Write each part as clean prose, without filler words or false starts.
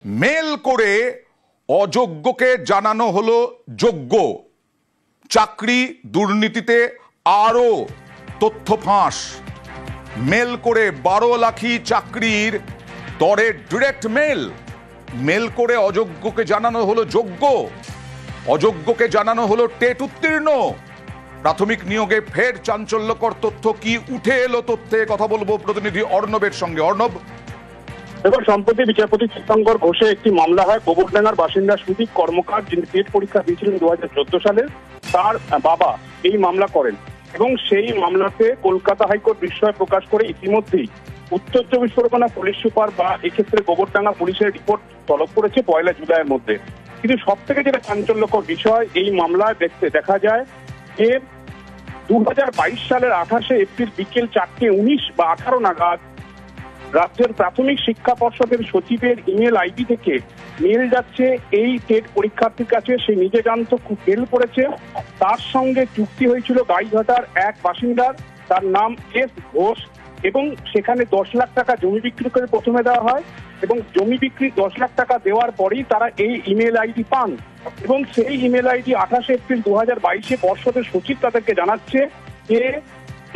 Mail করে অযোগ্যকে জানানো হলো যোগ্য। চাকরি দুর্নীতিতে আরো তথ্য ফাঁস। মেল করে 12 লাখি চাকরির দরে ডিরেক্ট মেল করে অযোগ্যকে জানানো হলো যোগ্য, অযোগ্যকে জানানো হলো টেট উত্তীর্ণ। প্রাথমিক নিয়োগে ফের চাঞ্চল্যকর তথ্য কি উঠে এলো? তথ্যে কথা বলবো প্রতিনিধি অর্ণবের সঙ্গে। অর্ণব, এবং সম্প্রতি বিচারপতি চিত্তঙ্কর ঘোষে একটি মামলা হয়। গোবরডাঙ্গার বাসিন্দা সুদীপ কর্মকার, যিনি টেট পরীক্ষা দিয়েছিলেন 2014 সালে, তার বাবা এই মামলা করেন এবং সেই মামলাতে কলকাতা হাইকোর্ট বিস্ময় প্রকাশ করে ইতিমধ্যেই উত্তর 24 পরগনা পুলিশ সুপার বা এক্ষেত্রে গোবরডাঙ্গা পুলিশের রিপোর্ট তলব করেছে 1 জুলাইয়ের মধ্যে। কিন্তু সব থেকে যেটা চাঞ্চল্যকর বিষয়, এই মামলায় দেখা যায় যে 2022 সালের 28 এপ্রিল বিকেল 4:19 বা 18 নাগাদ রাজ্যের প্রাথমিক শিক্ষা পর্ষদের সচিবের ইমেল আইডি থেকে মেল যাচ্ছে এই টেট পরীক্ষার্থীর কাছে। সে নিজে জানতো খুব ফেল করেছে। তার সঙ্গে চুক্তি হয়েছিল গাইঘাটার এক বাসিন্দার, তার নাম এস ঘোষ, এবং সেখানে 10 লাখ টাকা জমি বিক্রি করে প্রথমে দেওয়া হয় এবং জমি বিক্রি 10 লাখ টাকা দেওয়ার পরেই তারা এই ইমেল আইডি পান এবং সেই ইমেল আইডি 28 এপ্রিল 2022-এ পর্ষদের সচিব তাদেরকে জানাচ্ছে যে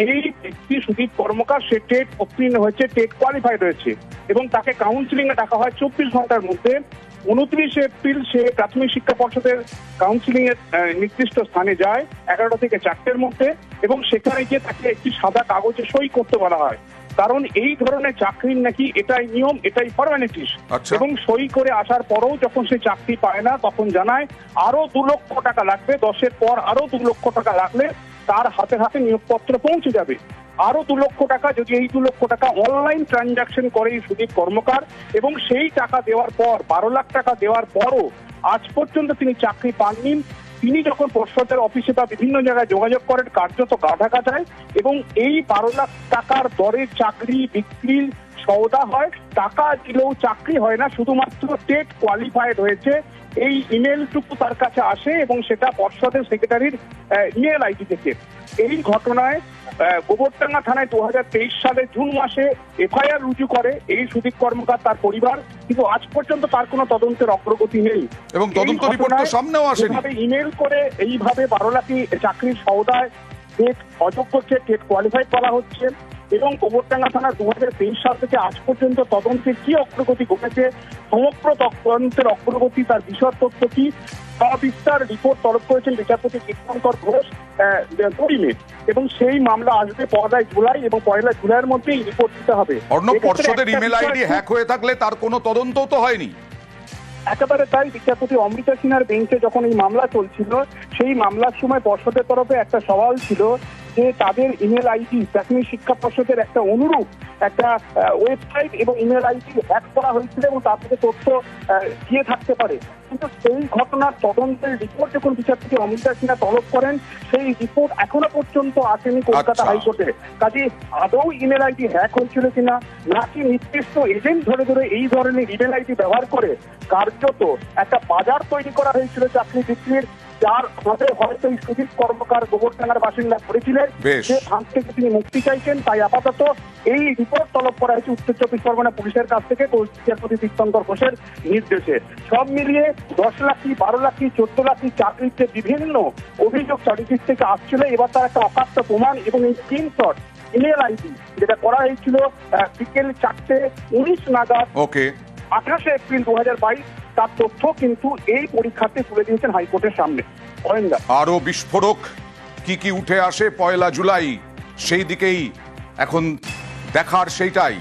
এই ব্যক্তি সুদীপ কর্মকার, সে টেট উত্তীর্ণ হয়েছে, টেট কোয়ালিফাইড হয়েছে এবং তাকে কাউন্সিলিং এ ডাকা হয় 24 ঘন্টার মধ্যে। 29 এপ্রিল সে প্রাথমিক শিক্ষা পর্ষদের কাউন্সিলিং এর নির্দিষ্ট স্থানে যায় 11টা থেকে 4টের মধ্যে এবং সেখানে গিয়ে তাকে একটি সাদা কাগজে সই করতে বলা হয়, কারণ এই ধরনের চাকরির নাকি এটাই নিয়ম, এটাই ফর্মালিটিস। এবং সই করে আসার পরেও যখন সে চাকরি পায় না, তখন জানায় আরো 2 লক্ষ টাকা লাগবে, 10-এর পর আরো 2 লক্ষ টাকা লাগলে তার হাতে হাতে নিয়োগপত্র পৌঁছে যাবে। আরো 2 লক্ষ টাকা, যদি এই 2 লক্ষ টাকা অনলাইন ট্রানজাকশন করে সুদীপ কর্মকার এবং সেই টাকা দেওয়ার পর 12 লাখ টাকা দেওয়ার পরও আজ পর্যন্ত তিনি চাকরি পাননি। তিনি যখন পর্ষদের অফিসে বা বিভিন্ন জায়গায় যোগাযোগ করেন, কার্যত গাধা কাটায় এবং এই 12 লাখ টাকার দরে চাকরি বিক্রির সওদা হয়। টাকা দিলেও চাকরি হয় না, শুধুমাত্র টেট কোয়ালিফাইড হয়েছে এই ইমেলটুকু তার কাছে আসে এবং সেটা পর্ষদের সেক্রেটারির ইমেল আইডি থেকে। এই ঘটনায় গোবরডাঙ্গা থানায় 2023 সালে জুন মাসে এফআইআর রুজু করে এই সুদীপ কর্মকার, তার পরিবার, কিন্তু আজ পর্যন্ত তার কোনো তদন্তের অগ্রগতি নেই এবং তদন্ত রিপোর্ট তো সামনেও আসেনি। ইমেল করে এইভাবে 12 লাখি চাকরির সওদায় টেট অযোগ্যকে টেট কোয়ালিফাই করা হচ্ছে এবং গোবরডাঙ্গা থানা 2023 সাল থেকে আজ পর্যন্ত তদন্তের কি অগ্রগতি ঘটেছে, সমগ্র তদন্তের অগ্রগতি, তার বিশদ তথ্য কি, সবিস্তার রিপোর্ট তলব করেছেন বিচারপতি চিত্তঙ্কর ঘোষ গরিমে এবং সেই মামলা আসবে 1 জুলাই এবং 1 জুলাইয়ের মধ্যে এই রিপোর্ট দিতে হবে। পর্ষদের ইমেল আইডি হ্যাক হয়ে থাকলে তার কোনো তদন্ত তো হয়নি। একেবারে তাই। বিচারপতি অমৃতা সিনহার বেঞ্চে যখন এই মামলা চলছিল, সেই মামলার সময় পর্ষদের তরফে একটা সওয়াল ছিল যে তাদের ইমেল আইডি প্রাথমিক শিক্ষা পর্ষদের একটা অনুরূপ একটা ওয়েবসাইট এবং ইমেল আইডি হ্যাক করা হয়েছিল এবং তার থেকে তথ্য দিয়ে থাকতে পারে, কিন্তু সেই ঘটনার তদন্তের রিপোর্ট যখন বিচারপতি অমৃতা সিনহা তলব করেন, সেই রিপোর্ট এখনো পর্যন্ত আসেনি কলকাতা হাইকোর্টে। কাজে আদৌ ইমেল আইডি হ্যাক হয়েছিল কিনা, নাকি নির্দিষ্ট এজেন্ট ধরে ধরে এই ধরনের ইমেল আইডি ব্যবহার করে কার্যত একটা বাজার তৈরি করা হয়েছিল চাকরি বিক্রির, যার মধ্যে হয়তো এই সুদীপ কর্মকার গোবরডাঙ্গার বাসিন্দা করেছিলেন, সে ফাঁক থেকে তিনি মুক্তি চাইছেন। তাই আপাতত এই রিপোর্ট তলব করা হয়েছে উত্তর 24 পরগনা পুলিশের কাছ থেকে বিচারপতি চিত্তঙ্কর ঘোষের নির্দেশে। সব মিলিয়ে 10 লাখি, 12 লাখি, 14 লাখি চাকরিতে বিভিন্ন অভিযোগ চারিদিক থেকে আসছিল। এবার তার একটা অকাট্য প্রমাণ এবং এই স্ক্রিনশট ইমেল আইডি যেটা করা হয়েছিল বিকেল 4:19 নাগাদ 28 এপ্রিল 2022, তার তথ্য কিন্তু এই পরীক্ষার্থী তুলে দিয়েছেন হাইকোর্টের সামনে। আরো বিস্ফোরক কি উঠে আসে 1 জুলাই, সেই দিকেই এখন দেখার, সেইটাই।